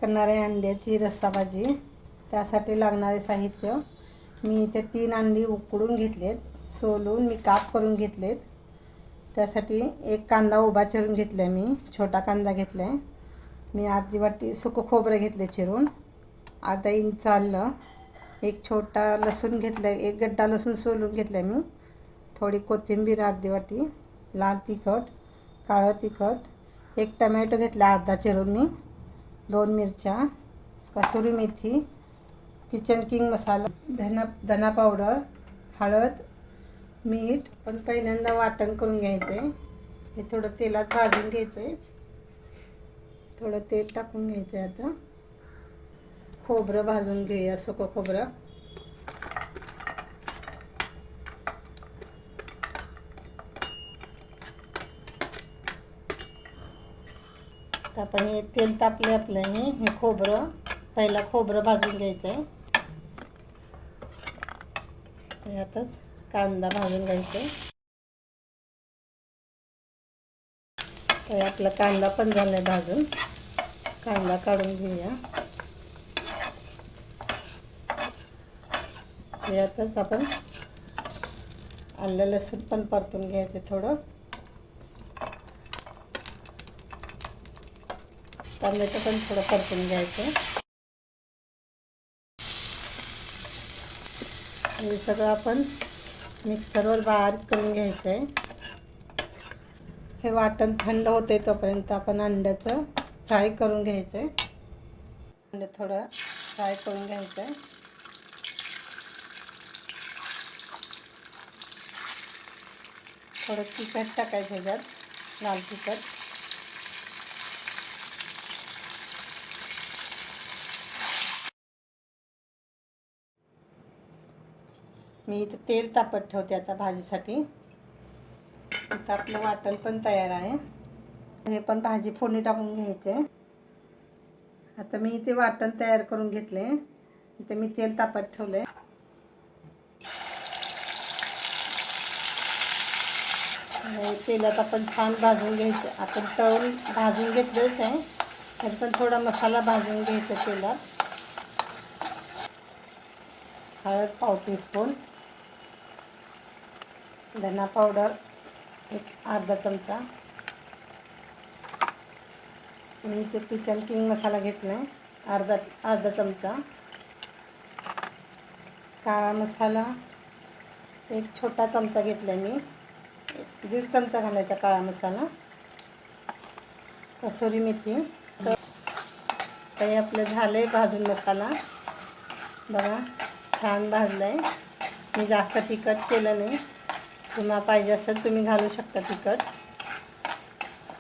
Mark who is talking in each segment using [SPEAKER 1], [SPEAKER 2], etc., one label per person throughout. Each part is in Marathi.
[SPEAKER 1] करणार आहे अंड्याची रस्सा भाजी. त्यासाठी लागणारे साहित्य, मी इथे 3 अंडी उकडून घेतलेत, सोलून मी काप करून घेतलेत. त्यासाठी एक कांदा उभा चिरून घेतला आहे, मी छोटा कांदा घेतला आहे. मी अर्धी वाटी सुकं खोबरं घेतले चिरून, अर्धा इंच आलं, एक छोटा लसूण घेतला आहे, एक गड्डा लसूण सोलून घेतला आहे मी, थोडी कोथिंबीर अर्धी वाटी, लाल तिखट, काळं तिखट, एक टमॅटो घेतला अर्धा चिरून मी, 2 मिरच्या, कसुरी मेथी, किचन किंग मसाला, धना पावडर, हळद, मीठ. पण पहिल्यांदा वाटण करून घ्यायचं आहे. हे थोडं तेलात भाजून घ्यायचं आहे. थोडं तेल टाकून घ्यायचं आहे. आता खोबरं भाजून घेऊया, सुकं खोबरं. तर आपण हे तेल तापले आपलं, हे खोबरं, पहिला खोबरं भाजून घ्यायचं आहे. यातच कांदा भाजून घ्यायचा आहे. तर आपला कांदा पण झाला आहे भाजून, कांदा काढून घेऊया. यातच आपण आलं लसूण पण परतून घ्यायचं थोडं. टमॅटो पण थोडं परतून घ्यायचं. हे सगळं आपण मिक्सरवर बारीक करून घ्यायचं आहे. हे वाटण थंड होते तोपर्यंत आपण अंड्याचं फ्राय करून घ्यायचं आहे. अंडे थोडं फ्राय करून घ्यायचं आहे. थोडं तिखट टाकायचं ह्याच्यात, लाल तिखट. मी इथं तेल तापत ठेवते आता भाजीसाठी. आता आपलं वाटण पण तयार आहे. हे पण भाजी फोडणी टाकून घ्यायचे. आता मी इथे वाटण तयार करून घेतले. इथे मी तेल तापत ठेवले. तेलात आपण छान भाजून घ्यायचं. आपण तळून भाजून घेतलेच आहे, तरी पण थोडा मसाला भाजून घ्यायचा तेलात. हळद पाव टीस्पून, धना पावडर एक अर्धा चमचा, मी इथे किचन किंग मसाला घेतला आहे अर्धा चमचा, काळा मसाला एक छोटा चमचा घेतला आहे मी, 1.5 चमचा घालायचा काळा मसाला, कसुरी मेथी. तर हे आपलं झालं आहे भाजून मसाला. बघा छान भाजलं आहे. मी जास्त तिखट केलं नाही, तुम्हाला पाहिजे असेल तुम्ही घालू शकता तिखट.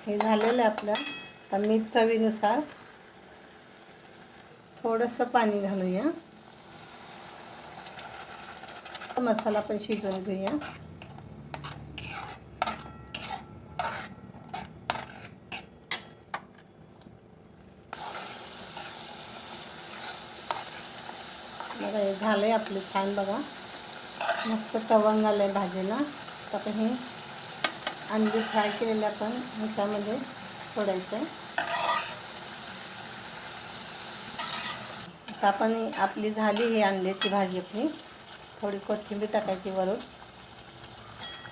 [SPEAKER 1] हे झालेलं आहे आपलं. आता मीठ चवीनुसार, थोडंसं पाणी घालूया. मसाला पण शिजवून घेऊया. बघा हे झालं आहे आपलं छान. बघा मस्त तवंग आलं आहे भाजीला. आता हे अंडी फ्राय केलेले आपण ह्याच्यामध्ये सोडायचं आहे. आता आपण आपली झाली ही अंड्याची भाजी आपली. थोडी कोथिंबीर टाकायची वरून.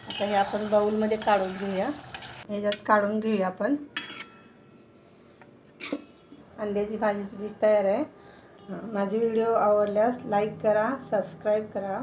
[SPEAKER 1] आता हे आपण बाउलमध्ये काढून घेऊया. ह्याच्यात काढून घेऊया आपण. अंड्याची भाजीची डिश तयार आहे. माझी व्हिडिओ आवडल्यास लाईक करा, सबस्क्राईब करा.